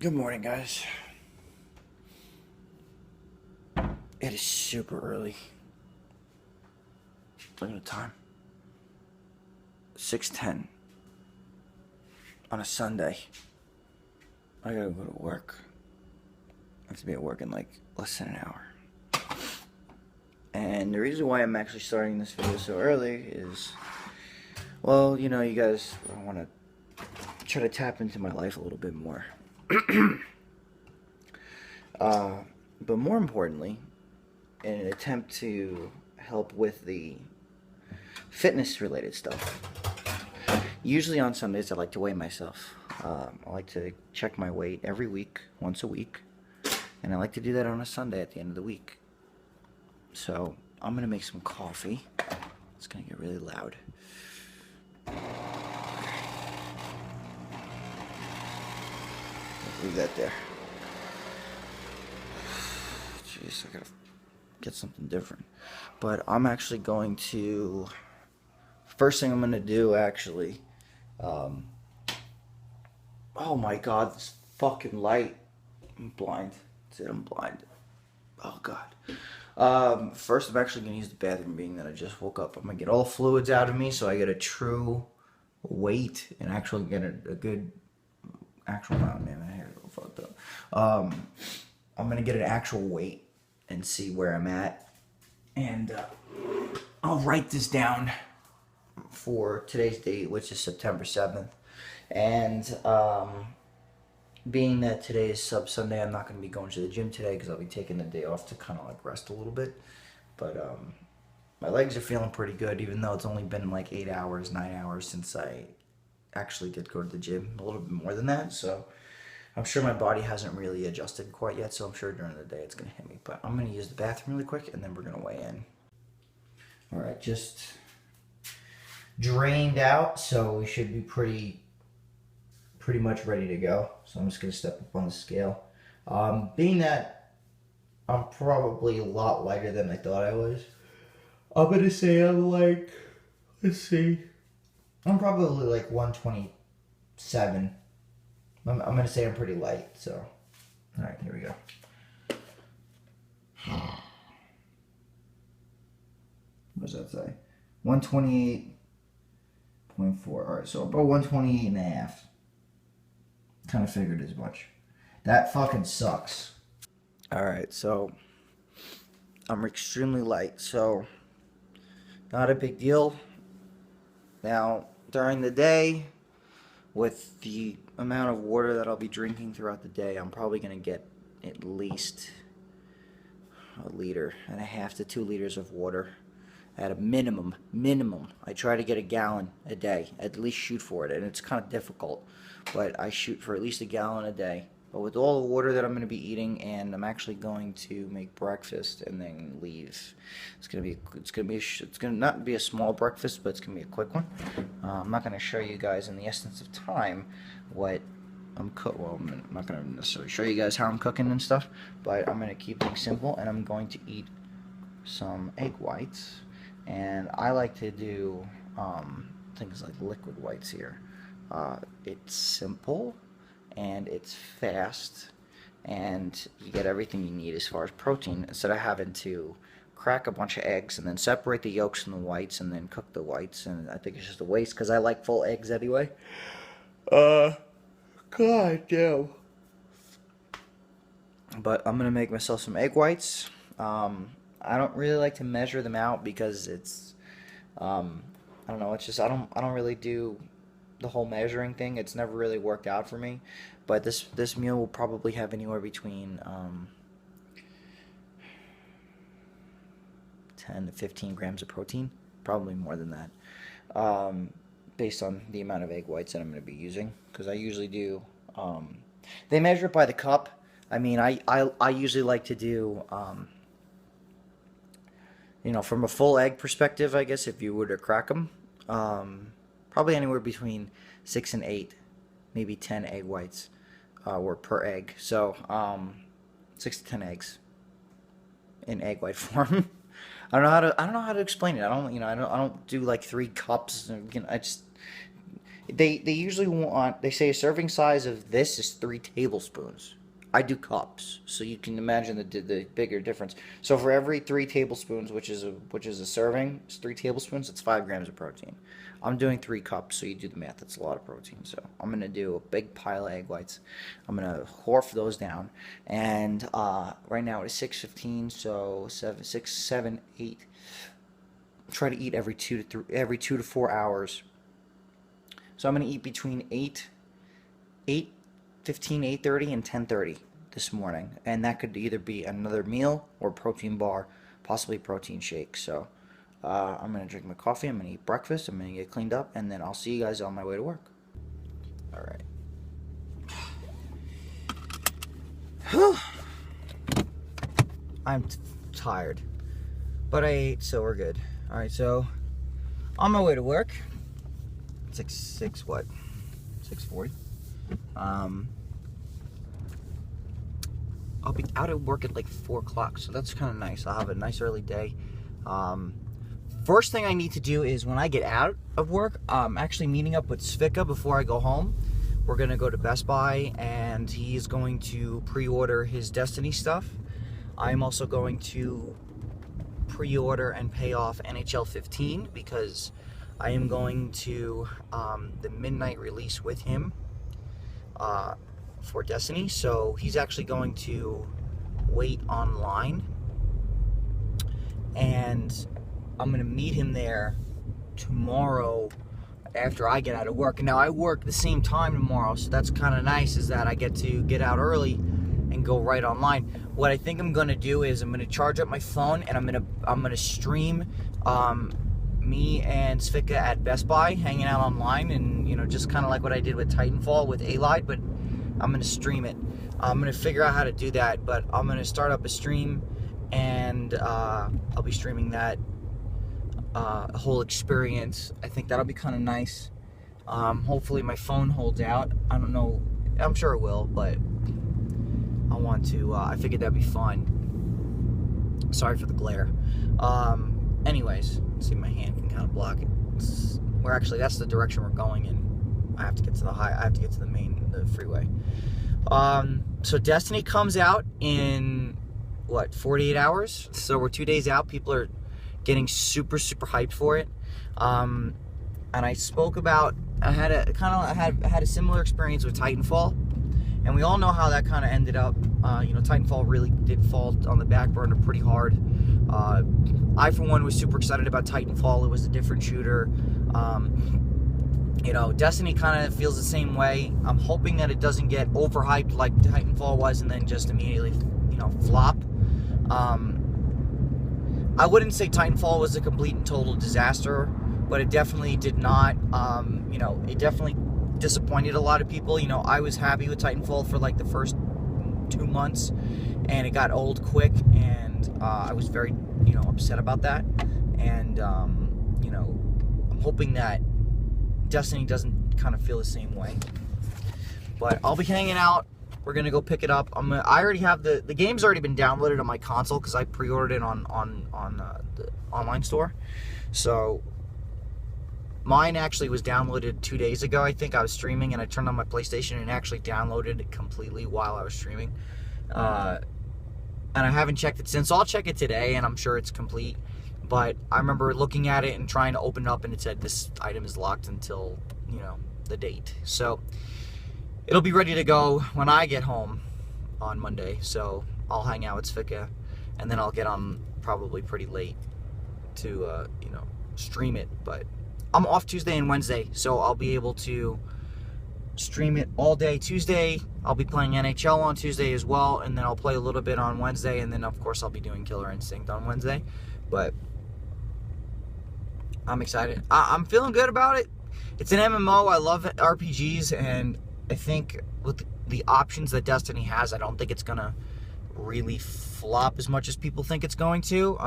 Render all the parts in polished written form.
Good morning, guys. It is super early. Look at the time. 6:10 on a Sunday. I gotta go to work. I have to be at work in like less than an hour. And the reason why I'm actually starting this video so early is, well, you guys, I want to try to tap into my life a little bit more. But more importantly, in an attempt to help with the fitness related stuff. Usually on Sundays I like to weigh myself. I like to check my weight every week, once a week. And I like to do that on a Sunday at the end of the week. So I'm going to make some coffee. It's going to get really loud. Leave that there. Jeez, I gotta get something different. But I'm actually going to... First thing I'm going to do, actually... oh my god, this fucking light. I'm blind. That's it, I'm blind. Oh god. First I'm actually going to use the bathroom, being that I just woke up. I'm going to get all the fluids out of me so I get a true weight and actually get a good... Actual... Oh man, my hair's all fucked up. I'm going to get an actual weight and see where I'm at. And I'll write this down for today's date, which is September 7th. And being that today is Sub Sunday, I'm not going to be going to the gym today because I'll be taking the day off to kind of like rest a little bit. But my legs are feeling pretty good, even though it's only been like 8 hours, 9 hours since I actually did go to the gym. A little bit more than that, so I'm sure my body hasn't really adjusted quite yet, so I'm sure during the day it's going to hit me. But I'm going to use the bathroom really quick, and then we're going to weigh in. Alright, just drained out, so we should be pretty much ready to go. So I'm just going to step up on the scale. Being that I'm probably a lot lighter than I thought I was, I'm going to say I'm like, let's see, I'm probably like 127. I'm going to say I'm pretty light, so. Alright, here we go. What does that say? 128.4. Alright, so about 128 and a half. Kind of figured as much. That fucking sucks. Alright, so I'm extremely light, so not a big deal. Now, during the day, with the amount of water that I'll be drinking throughout the day, I'm probably going to get at least 1.5 liters to 2 liters of water at a minimum. I try to get a gallon a day, at least shoot for it, and it's kind of difficult, but I shoot for at least a gallon a day. But with all the water that I'm going to be eating, and I'm actually going to make breakfast and then leave. It's going to not be a small breakfast, but it's going to be a quick one. I'm not going to show you guys in the essence of time what I'm cooking. Well, I'm not going to necessarily show you guys how I'm cooking and stuff, but I'm going to keep things simple, and I'm going to eat some egg whites. And I like to do things like liquid whites here. It's simple, and it's fast, and you get everything you need as far as protein, instead of having to crack a bunch of eggs and then separate the yolks from the whites and then cook the whites. And I think it's just a waste because I like full eggs anyway. God damn. But I'm gonna make myself some egg whites. I don't really like to measure them out because it's I don't know, it's just I don't really do the whole measuring thing. It's never really worked out for me. But this meal will probably have anywhere between 10 to 15 grams of protein, probably more than that, based on the amount of egg whites that I'm going to be using, because I usually do they measure it by the cup. I mean, I usually like to do from a full egg perspective, I guess, if you were to crack them, probably anywhere between 6 and 8, maybe 10 egg whites were per egg. So 6 to 10 eggs in egg white form. I don't know how to explain it. I don't do like 3 cups. They usually want, they say a serving size of this is 3 tablespoons. I do cups, so you can imagine the bigger difference. So for every 3 tablespoons, which is a serving, it's 3 tablespoons. It's 5 grams of protein. I'm doing 3 cups, so you do the math. That's a lot of protein. So I'm gonna do a big pile of egg whites. I'm gonna horf those down, and right now it's 6:15, so 7, 6, 7, 8. Try to eat every 2 to 4 hours. So I'm going to eat between 8:15, 8:30, and 10:30 this morning. And that could either be another meal or protein bar, possibly protein shake. So I'm going to drink my coffee. I'm going to eat breakfast. I'm going to get cleaned up. And then I'll see you guys on my way to work. All right. I'm tired. But I ate, so we're good. All right, so on my way to work. 6:40. I'll be out at work at like 4 o'clock, so that's kind of nice. I'll have a nice early day. First thing I need to do is when I get out of work, I'm actually meeting up with Svika before I go home. We're gonna go to Best Buy, and he is going to pre-order his Destiny stuff. I'm also going to pre-order and pay off NHL 15 because I am going to the midnight release with him for Destiny. So he's actually going to wait online, and I'm going to meet him there tomorrow after I get out of work. And now I work the same time tomorrow, so that's kind of nice, is that I get to get out early and go right online. What I think I'm going to do is I'm going to charge up my phone, and I'm going to stream me and Svika at Best Buy hanging out online, and just kind of like what I did with Titanfall with Allied, but I'm going to stream it. I'm going to figure out how to do that, but I'm going to start up a stream, and I'll be streaming that whole experience. I think that'll be kind of nice. Hopefully my phone holds out. I don't know, I'm sure it will, but I figured that'd be fun. Sorry for the glare. Anyways, see, my hand can kind of block it. That's the direction we're going in. I have to get to the freeway. So Destiny comes out in 48 hours. So we're 2 days out. People are getting super hyped for it. And I spoke about, I had a similar experience with Titanfall, and we all know how that kind of ended up. Titanfall really did fall on the back burner pretty hard. I, for one, was super excited about Titanfall. It was a different shooter. Destiny kind of feels the same way. I'm hoping that it doesn't get overhyped like Titanfall was and then just immediately, flop. I wouldn't say Titanfall was a complete and total disaster, but it definitely did not. It definitely disappointed a lot of people. I was happy with Titanfall for like the first 2 months, and it got old quick, and I was very, upset about that. And I'm hoping that Destiny doesn't kind of feel the same way. But I'll be hanging out. We're gonna go pick it up. I already have the game's already been downloaded on my console because I pre-ordered it on the online store. So mine actually was downloaded 2 days ago. I think I was streaming and I turned on my PlayStation and actually downloaded it completely while I was streaming. And I haven't checked it since. So I'll check it today, and I'm sure it's complete. But I remember looking at it and trying to open it up, and it said this item is locked until the date. So it'll be ready to go when I get home on Monday. So I'll hang out with Svika, and then I'll get on probably pretty late to stream it. But I'm off Tuesday and Wednesday, so I'll be able to stream it all day. Tuesday I'll be playing NHL on Tuesday as well, and then I'll play a little bit on Wednesday, and then of course I'll be doing Killer Instinct on Wednesday. But I'm excited. I'm feeling good about it. It's an MMO. I love RPGs, and I think with the options that Destiny has, I don't think it's gonna really flop as much as people think it's going to.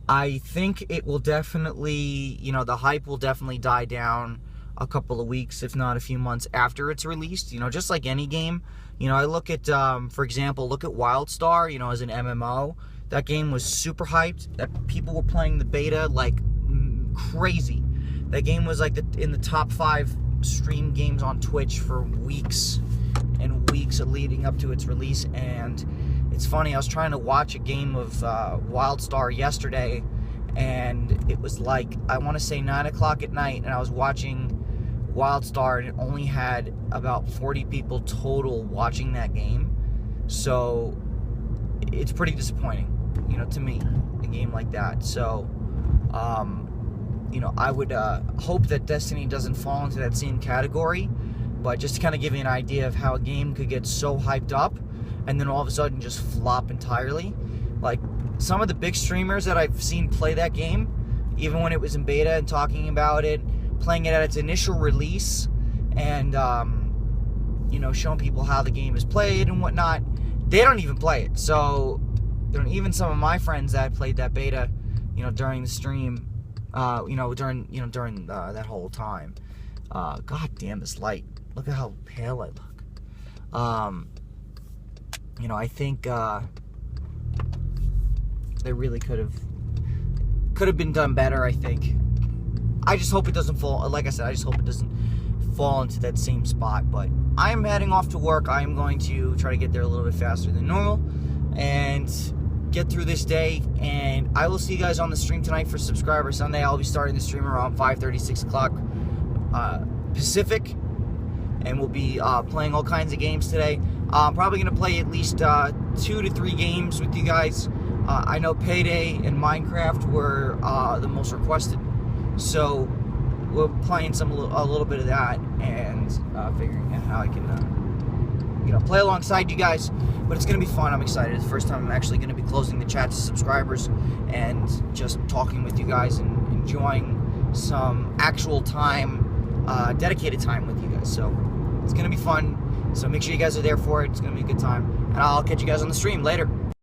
I think it will definitely, the hype will definitely die down a couple of weeks, if not a few months after it's released. Just like any game. I look at, for example, look at WildStar, as an MMO. That game was super hyped. That people were playing the beta like crazy. That game was like in the top 5 stream games on Twitch for weeks and weeks leading up to its release. And it's funny, I was trying to watch a game of WildStar yesterday, and it was like, I want to say 9 o'clock at night, and I was watching WildStar, and it only had about 40 people total watching that game. So it's pretty disappointing, you know, to me, a game like that. So you know, I would hope that Destiny doesn't fall into that same category, but just to kind of give you an idea of how a game could get so hyped up and then all of a sudden just flop entirely. Like, some of the big streamers that I've seen play that game, even when it was in beta and talking about it, playing it at its initial release, and you know, showing people how the game is played and whatnot, they don't even play it. So even some of my friends that played that beta, you know, during the stream, during that whole time. God damn this light. Look at how pale I look. You know, I think they really could have been done better, I think. I just hope it doesn't fall, like I said, I just hope it doesn't fall into that same spot. But I am heading off to work. I am going to try to get there a little bit faster than normal and get through this day, and I will see you guys on the stream tonight for Subscriber Sunday. I'll be starting the stream around 5:30, 6 o'clock Pacific, and we'll be playing all kinds of games today. I'm probably going to play at least 2 to 3 games with you guys. I know Payday and Minecraft were the most requested, so we're playing a little bit of that, and figuring out how I can you know, play alongside you guys. But it's going to be fun. I'm excited. It's the first time I'm actually going to be closing the chat to subscribers and just talking with you guys and enjoying some actual time, dedicated time with you guys. So it's going to be fun. So make sure you guys are there for it. It's going to be a good time. And I'll catch you guys on the stream later.